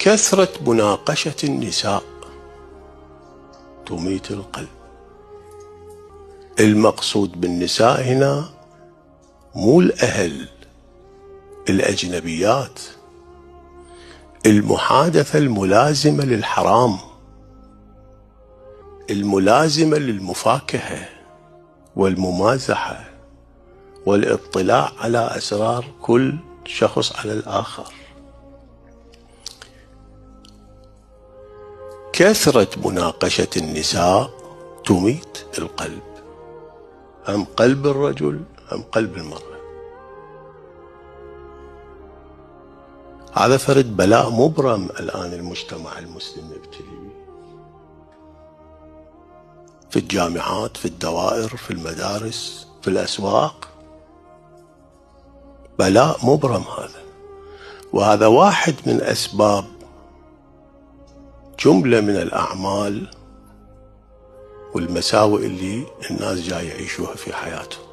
كثرة مناقشة النساء تميت القلب. المقصود بالنساء هنا مو الأهل، الأجنبيات، المحادثة الملازمة للحرام، الملازمة للمفاكهة والممازحة والاطلاع على أسرار كل شخص على الآخر. كثرة مناقشة النساء تميت القلب، أم قلب الرجل أم قلب المرأة. هذا فرد بلاء مبرم الآن المجتمع المسلم يبتلي به، في الجامعات، في الدوائر، في المدارس، في الأسواق، بلاء مبرم هذا. وهذا واحد من أسباب جملة من الأعمال والمساوئ اللي الناس جاي يعيشوها في حياتهم.